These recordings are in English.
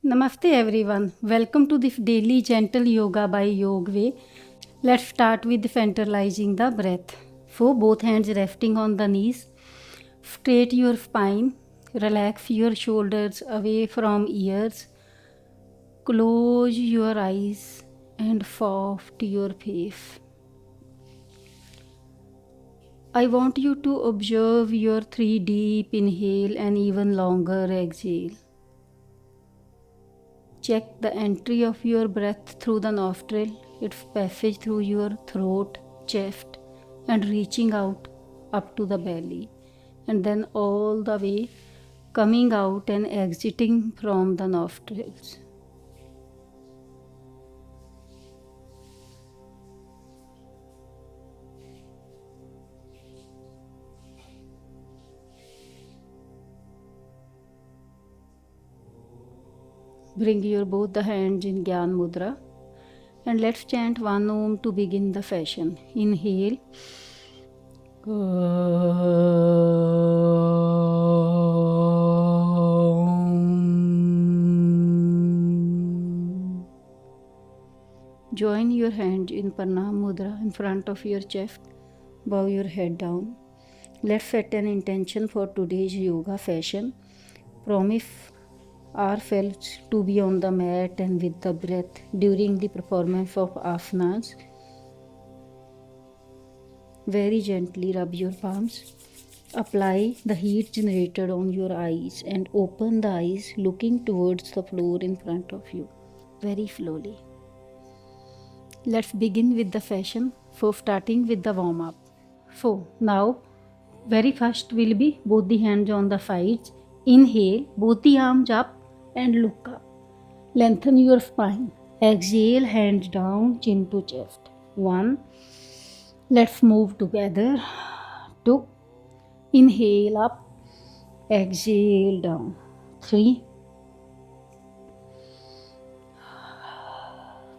Namaste everyone. Welcome to the daily gentle yoga by Yogway. Let's start with centralizing the breath. For both hands resting on the knees, straight your spine, relax your shoulders away from ears, close your eyes and soft your face. I want you to observe your 3 deep inhale and even longer exhale. Check the entry of your breath through the nostril, its passage through your throat, chest, and reaching out up to the belly, and then all the way coming out and exiting from the nostrils. Bring your both the hands in Gyan Mudra and let's chant one Om to begin the session. Inhale. Join your hands in Pranam Mudra in front of your chest. Bow your head down. Let's set an intention for today's yoga session. Promise ourselves to be on the mat and with the breath during the performance of asanas. Very gently rub your palms. Apply the heat generated on your eyes and open the eyes looking towards the floor in front of you. Very slowly. Let's begin with the session. So starting with the warm up. So now very first will be both the hands on the sides. Inhale, both the arms up and look up. Lengthen your spine. Exhale, hands down, chin to chest. 1. Let's move together. 2. Inhale up. Exhale down. 3.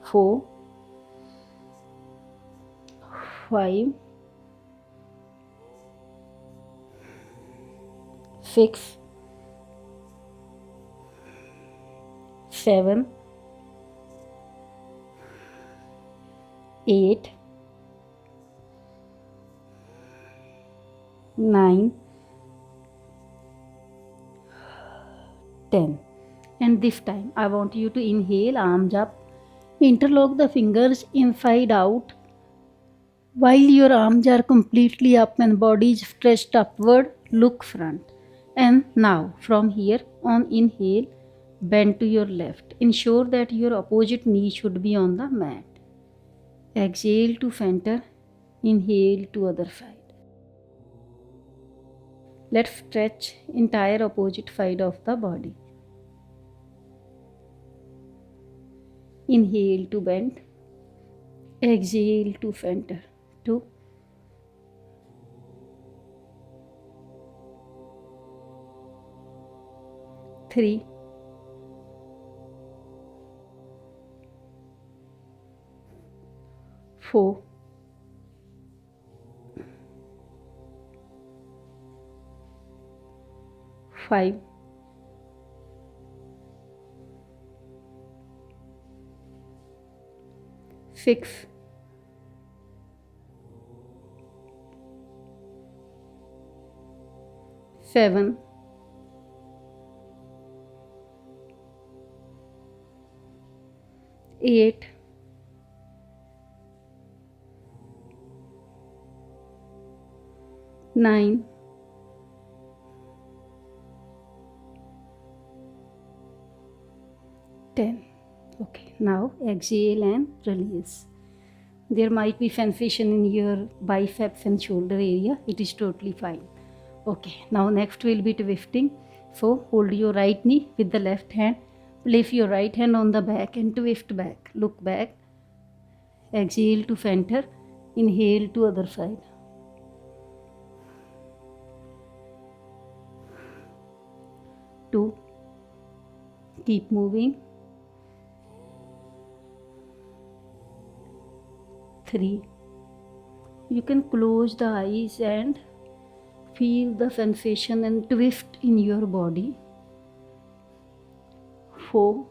4. 5. 6. 7. 8. 9. 10. And this time I want you to inhale, arms up, interlock the fingers inside out while your arms are completely up and body is stretched upward. Look front. And now from here on, inhale, bend to your left. Ensure that your opposite knee should be on the mat. Exhale to center. Inhale to other side. Let's stretch entire opposite side of the body. Inhale to bend. Exhale to center. 2. 3. 4. 5. 6. 7. 8. 9. 10. Okay, now exhale and release. There might be sensation in your biceps and shoulder area. It is totally fine. Okay, now next will be twisting. So hold your right knee with the left hand. Place your right hand on the back and twist back. Look back. Exhale to center. Inhale to other side. 2. Keep moving. 3. You can close the eyes and feel the sensation and twist in your body. 4.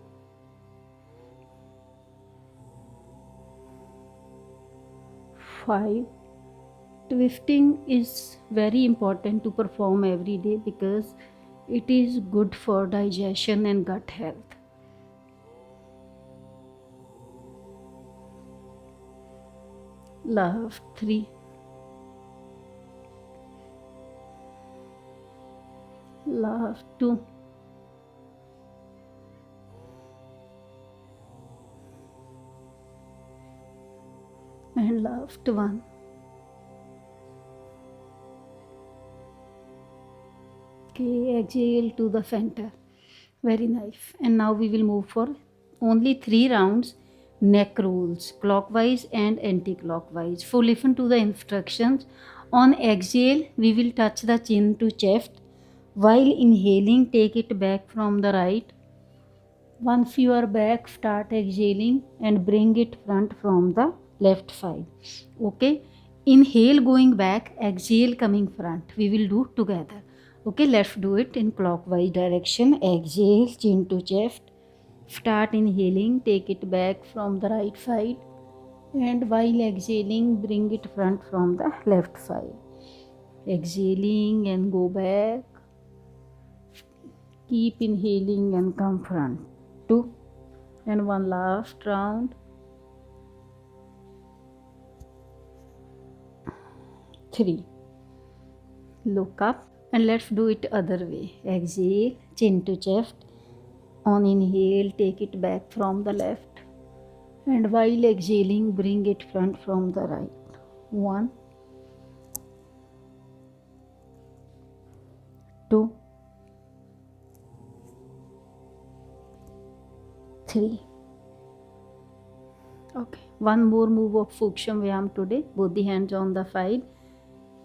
5. Twisting is very important to perform every day because it is good for digestion and gut health. Last 3. Last 2. And last 1. Okay, exhale to the center. Very nice. And now we will move for only 3 rounds neck rolls, clockwise and anti-clockwise. So listen to the instructions. On exhale, we will touch the chin to chest. While inhaling, take it back from the right. Once you are back, start exhaling and bring it front from the left side. Okay. Inhale going back, exhale coming front. We will do together. Okay, let's do it in clockwise direction. Exhale, chin to chest. Start inhaling, take it back from the right side. And while exhaling, bring it front from the left side. Exhaling and go back. Keep inhaling and come front. 2. And one last round. 3. Look up and let's do it other way. Exhale, chin to chest. On inhale, take it back from the left. And while exhaling, bring it front from the right. 1. 2. 3. Okay. One more move of Sukshma Vyayam today. Both the hands on the side.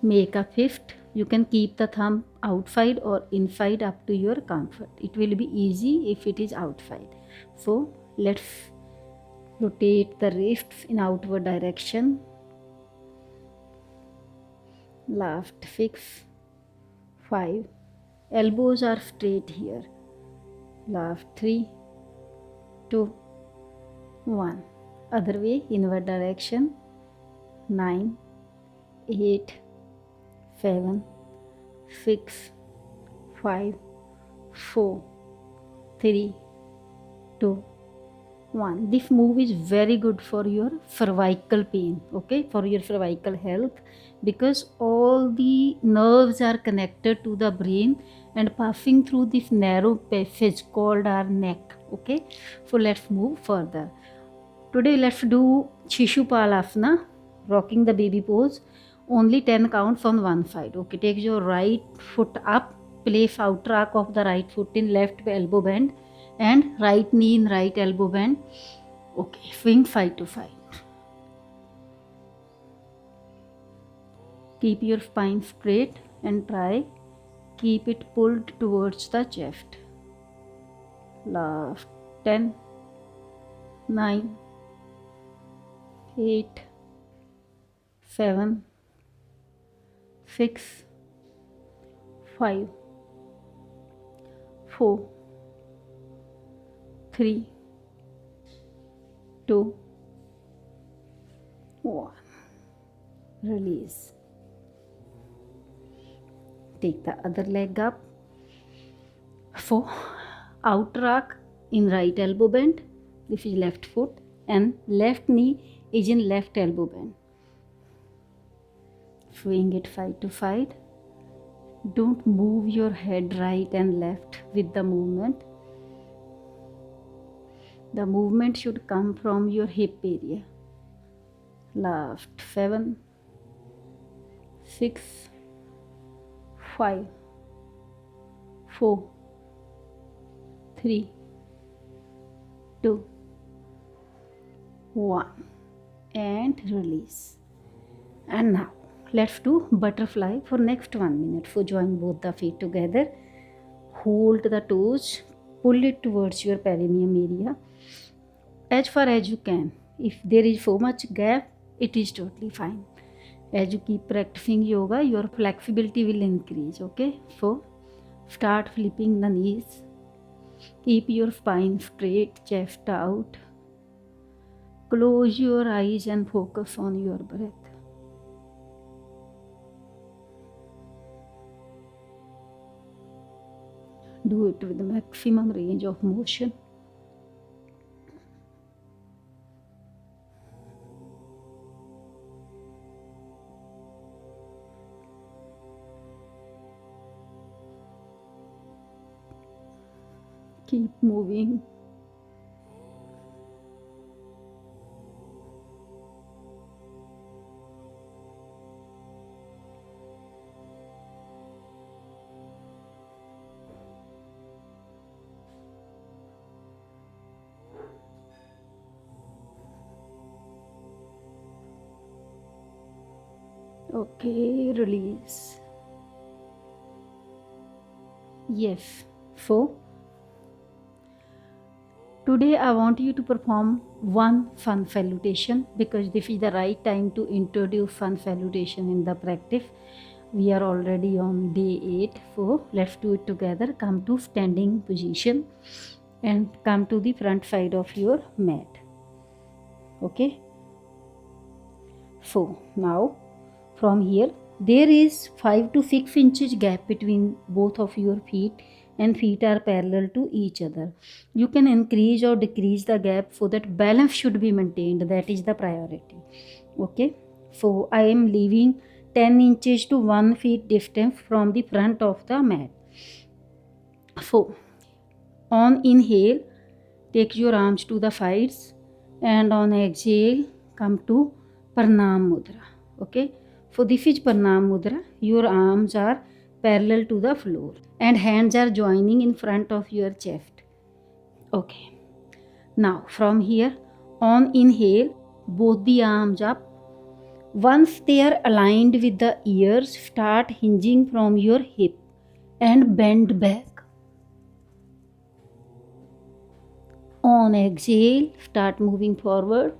Make a fist. You can keep the thumb outside or inside up to your comfort. It will be easy if it is outside. So let's rotate the wrists in outward direction. Last 6. 5. Elbows are straight here. Last 3. 2. 1. Other way, inward direction. 9. 8. 7. 6. 5. 4. 3. 2. 1. This move is very good for your cervical pain, okay, for your cervical health, because all the nerves are connected to the brain and passing through this narrow passage called our neck. Okay, so let's move further. Today let's do Shishupalasana, rocking the baby pose. Only 10 counts on one side. Okay, take your right foot up, place outer arc of the right foot in left elbow bend and right knee in right elbow bend. Okay, swing side to side. Keep your spine straight and try keep it pulled towards the chest. Last 10, 9, 8, 7, 6, 5, 4, 3, 2, 1. Release. Take the other leg up. 4. Outer arc in right elbow bend. This is left foot and left knee is in left elbow bend. Swing it side to side. Don't move your head right and left with the movement. The movement should come from your hip area. Last 7, 6, 5, 4, 3, 2, 1 and release. And now let's do butterfly for next 1 minute. So join both the feet together, hold the toes, pull it towards your perineum area as far as you can. If there is so much gap, it is totally fine. As you keep practicing yoga, your flexibility will increase. Okay, so start flipping the knees. Keep your spine straight, chest out. Close your eyes and focus on your breath. Do it with the maximum range of motion. Keep moving. Okay, release. Yes. So, today I want you to perform one fun salutation because this is the right time to introduce fun salutation in the practice. We are already on day 8, so let's do it together. Come to standing position and come to the front side of your mat. Okay. So now from here there is 5 to 6 inches gap between both of your feet and feet are parallel to each other. You can increase or decrease the gap so that balance should be maintained. That is the priority. Okay. So I am leaving 10 inches to 1 feet distance from the front of the mat. So on inhale, take your arms to the sides, and on exhale, come to Pranam Mudra. Okay. So this is Pranam Mudra. Your arms are parallel to the floor and hands are joining in front of your chest. Okay. Now from here, on inhale, both the arms up. Once they are aligned with the ears, start hinging from your hip and bend back. On exhale, start moving forward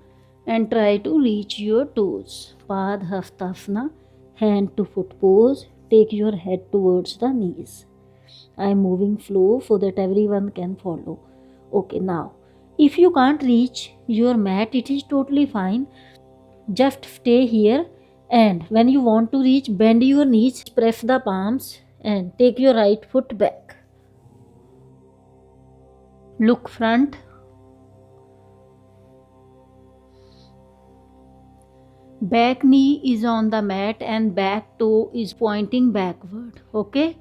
and try to reach your toes. Padhastasana, hand to foot pose. Take your head towards the knees. I am moving slow so that everyone can follow. Okay, now if you can't reach your mat, it is totally fine. Just stay here, and when you want to reach, bend your knees, press the palms and take your right foot back. Look front. Back knee is on the mat and back toe is pointing backward. Okay.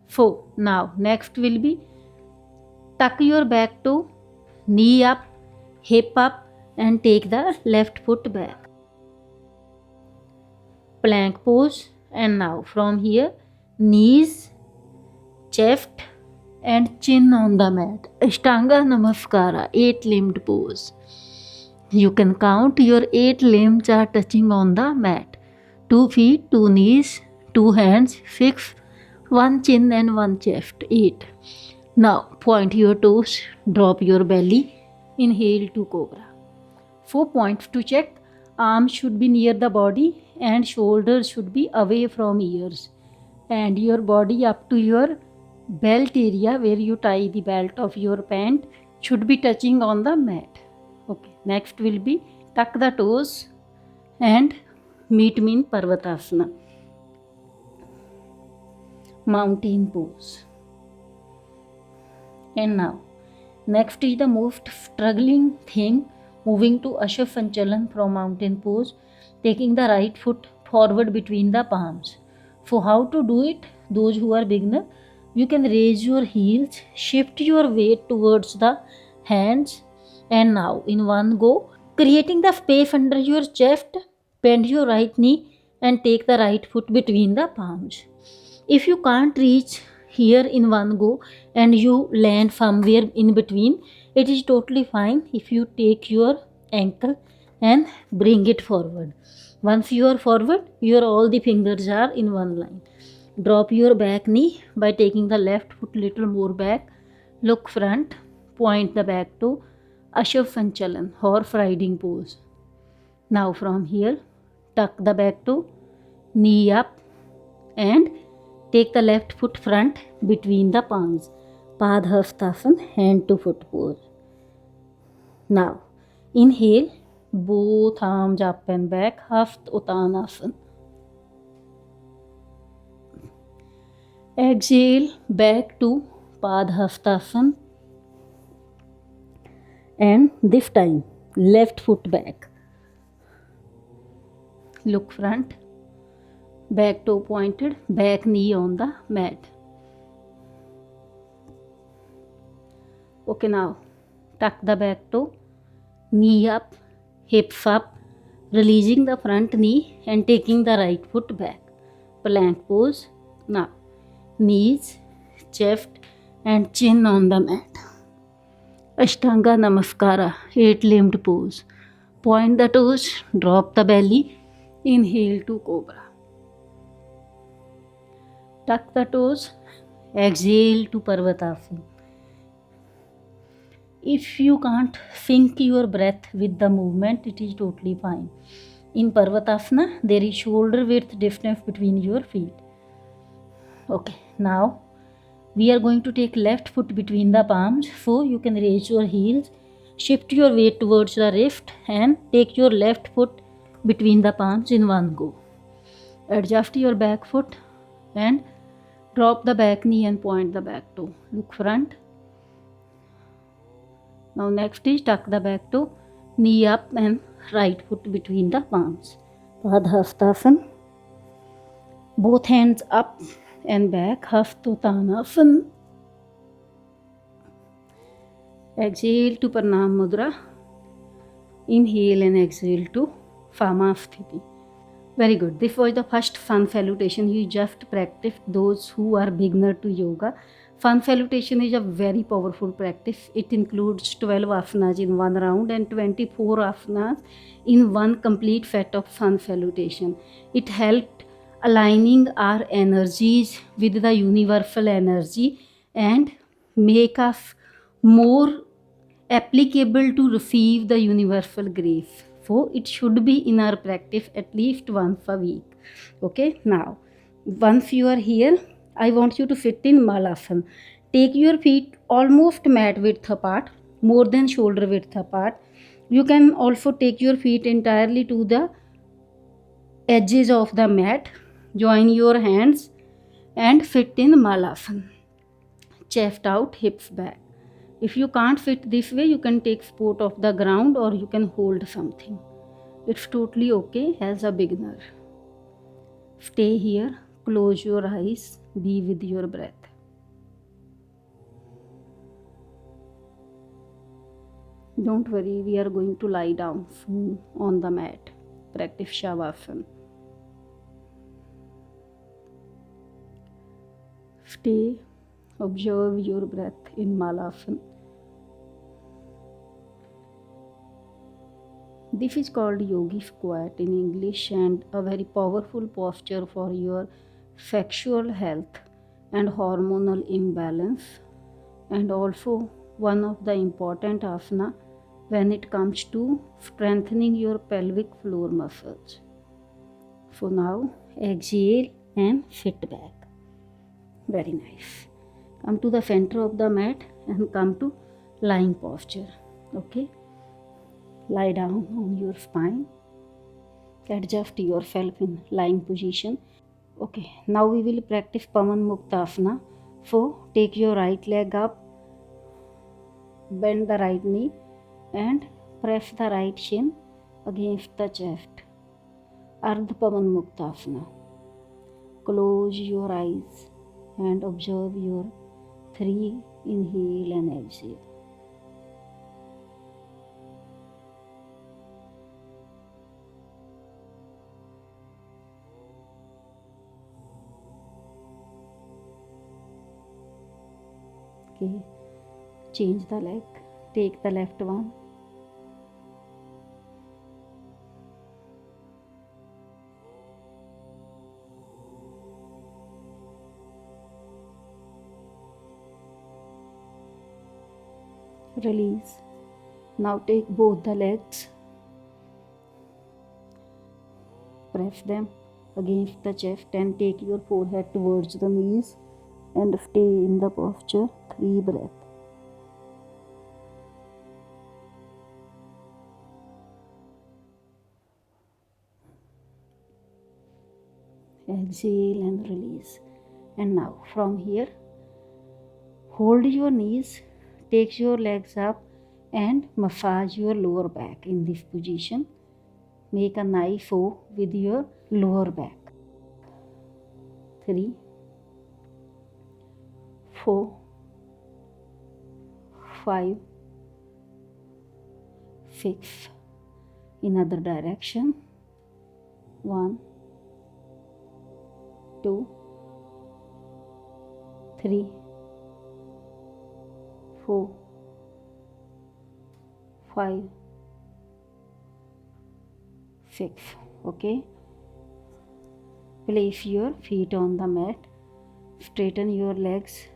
So now next will be tuck your back toe, knee up, hip up and take the left foot back. Plank pose, and now from here knees, chest and chin on the mat. Ashtanga Namaskara, 8-limbed pose. You can count your 8 limbs are touching on the mat. 2 feet, 2 knees, 2 hands, 6, 1 chin and 1 chest, 8. Now point your toes, drop your belly, inhale to cobra. 4 points to check. Arms should be near the body and shoulders should be away from ears. And your body up to your belt area where you tie the belt of your pant should be touching on the mat. Okay, next will be tuck the toes and meet me in Parvatasana. Mountain pose. And now, next is the most struggling thing, moving to Ashavanchalan from mountain pose, taking the right foot forward between the palms. So how to do it? Those who are beginner, you can raise your heels, shift your weight towards the hands, and now in one go, creating the space under your chest, bend your right knee and take the right foot between the palms. If you can't reach here in one go and you land somewhere in between, it is totally fine if you take your ankle and bring it forward. Once you are forward, your all the fingers are in one line. Drop your back knee by taking the left foot little more back. Look front, point the back to Ashavanchalan, horse riding pose. Now from here, tuck the back toe, knee up and take the left foot front between the palms. Padhastasana, hand to foot pose. Now inhale, both arms up and back, Hast Uttanasana. Exhale back to Padhastasana, and this time left foot back. Look front, back toe pointed, back knee on the mat. Okay, now tuck the back toe, knee up, hips up, releasing the front knee and taking the right foot back. Plank pose. Now knees, chest and chin on the mat. Ashtanga Namaskara, 8-limbed pose. Point the toes, drop the belly, inhale to cobra. Tuck the toes, exhale to Parvatasana. If you can't sync your breath with the movement, it is totally fine. In Parvatasana, there is shoulder width difference between your feet. Okay, now we are going to take left foot between the palms, so you can raise your heels, shift your weight towards the wrist and take your left foot between the palms in one go. Adjust your back foot and drop the back knee and point the back toe. Look front. Now next is tuck the back toe, knee up and right foot between the palms. Padhastasana. Both hands up and back, Hastotanasana. Exhale to Pranam Mudra. Inhale and exhale to Samasthiti. Very good. This was the first sun salutation. You just practiced. Those who are beginner to yoga, sun salutation is a very powerful practice. It includes 12 asanas in one round and 24 asanas in one complete set of sun salutation. It helped aligning our energies with the universal energy and make us more applicable to receive the universal grace. So it should be in our practice at least once a week. Okay, now once you are here, I want you to sit in Malasana. Take your feet almost mat width apart, more than shoulder width apart. You can also take your feet entirely to the edges of the mat. Join your hands and sit in Malasana. Chest out, hips back. If you can't fit this way, you can take support of the ground or you can hold something. It's totally okay as a beginner. Stay here, close your eyes, be with your breath. Don't worry, we are going to lie down soon on the mat. Practice Shavasana. Stay, observe your breath in Malasana. This is called yogi squat in English and a very powerful posture for your sexual health and hormonal imbalance, and also one of the important asana when it comes to strengthening your pelvic floor muscles. So now exhale and sit back. Very nice. Come to the center of the mat and come to lying posture. Okay. Lie down on your spine. Adjust yourself in lying position. Okay, now we will practice Pavan Muktasana. So take your right leg up, bend the right knee and press the right shin against the chest. Ardha Pavan Muktasana. Close your eyes and observe your 3 inhale and exhale. Okay, change the leg, take the left one. Release. Now take both the legs, press them against the chest and take your forehead towards the knees and stay in the posture. 3 breaths. Exhale and release. And now from here, hold your knees, take your legs up and massage your lower back in this position. Make a nice O with your lower back. 3, 4, 5, 6. In other direction. 1, 2, 3, 4, 5, 6. Okay. Place your feet on the mat. Straighten your legs.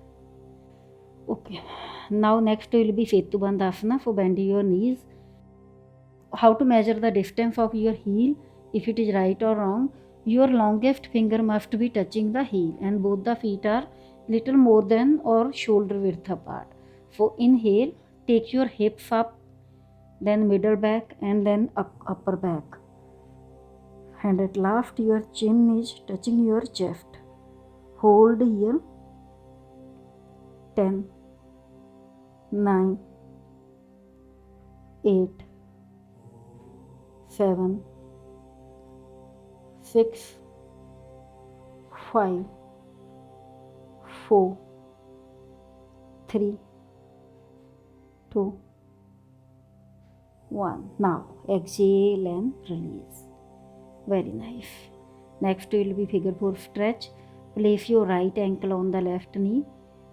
Okay. Now next will be Setu Bandhasana. So bend your knees. How to measure the distance of your heel? If it is right or wrong, your longest finger must be touching the heel and both the feet are little more than or shoulder width apart. So inhale, take your hips up, then middle back and then upper back. And at last your chin is touching your chest. Hold here. 10, 9, 8, 7, 6, 5, 4, 3, 2, 1. Now exhale and release. Very nice. Next will be figure 4 stretch. Place your right ankle on the left knee.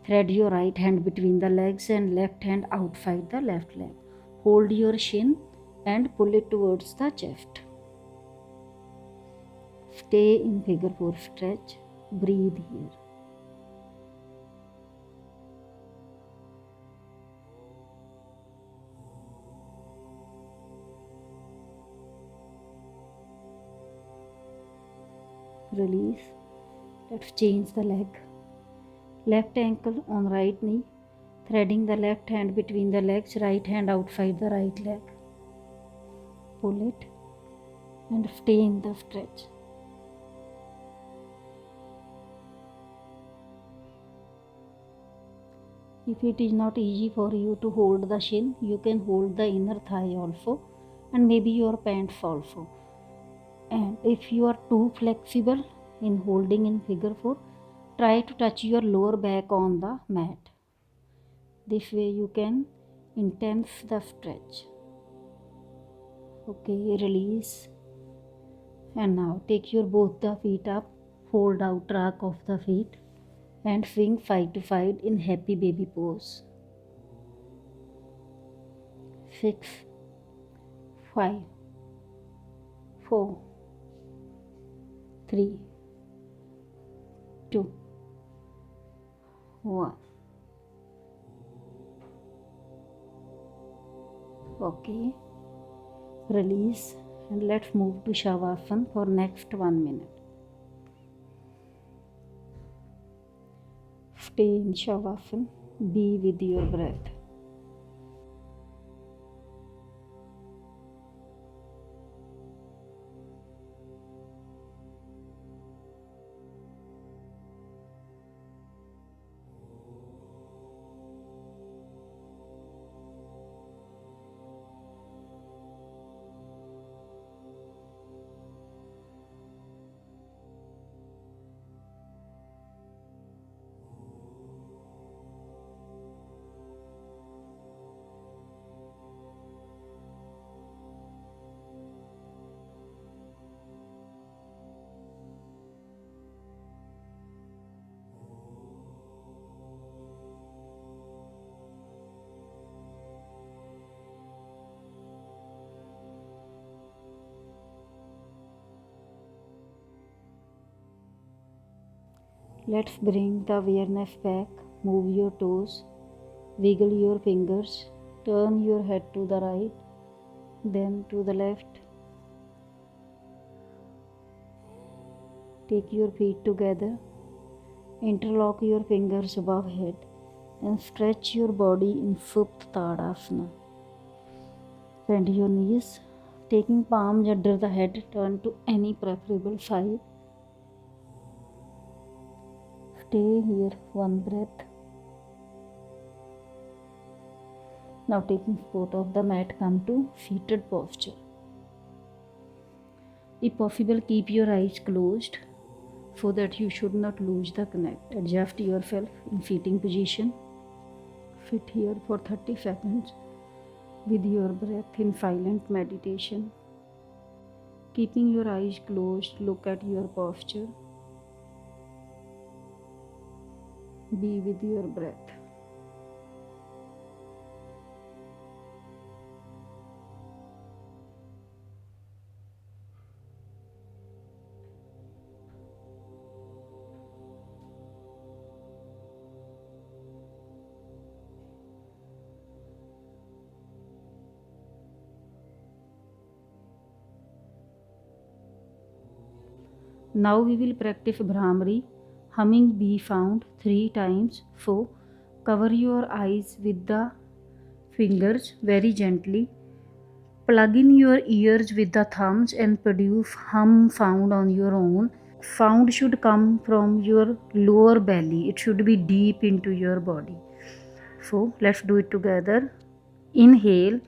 Thread your right hand between the legs and left hand outside the left leg. Hold your shin and pull it towards the chest. Stay in figure 4 stretch. Breathe here. Release. Let's change the leg. Left ankle on right knee. Threading the left hand between the legs, right hand outside the right leg. Pull it and stay in the stretch. If it is not easy for you to hold the shin, you can hold the inner thigh also and maybe your pants also. And if you are too flexible in holding in figure 4, try to touch your lower back on the mat. This way you can intense the stretch. Okay, release. And now take your both the feet up, fold out track of the feet and swing side to side in happy baby pose. 6, 5, 4, 3, 2, 1. Okay, release and let's move to Shavasana for next 1 minute. Stay in Shavasana, be with your breath. Let's bring the awareness back. Move your toes, wiggle your fingers, turn your head to the right, then to the left. Take your feet together, interlock your fingers above head and stretch your body in Supta Tadasana. Bend your knees, taking palms under the head, turn to any preferable side. Stay here, one breath. Now taking support of the mat, come to seated posture. If possible, keep your eyes closed so that you should not lose the connect. Adjust yourself in seating position. Sit here for 30 seconds with your breath in silent meditation. Keeping your eyes closed, look at your posture. Be with your breath. Now we will practice Bhramari, humming be found 3 times. So cover your eyes with the fingers very gently. Plug in your ears with the thumbs and produce hum sound on your own. Sound should come from your lower belly. It should be deep into your body. So let's do it together. Inhale.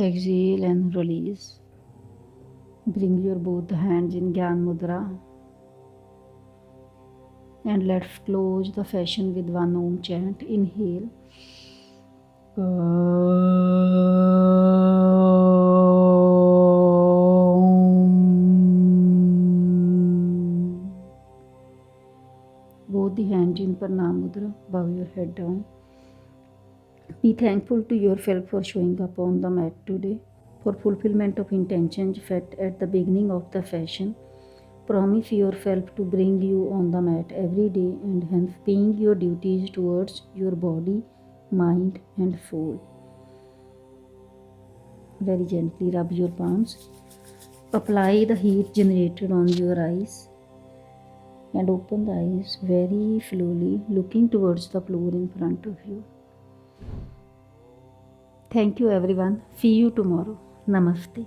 Exhale and release. Bring your both hands in Gyan Mudra. And let's close the session with one Om chant. Inhale. Both the hands in Pranam Mudra. Bow your head down. Be thankful to yourself for showing up on the mat today. For fulfillment of intentions set at the beginning of the session, promise yourself to bring you on the mat every day and hence paying your duties towards your body, mind and soul. Very gently rub your palms. Apply the heat generated on your eyes and open the eyes very slowly, looking towards the floor in front of you. Thank you everyone. See you tomorrow. Namaste.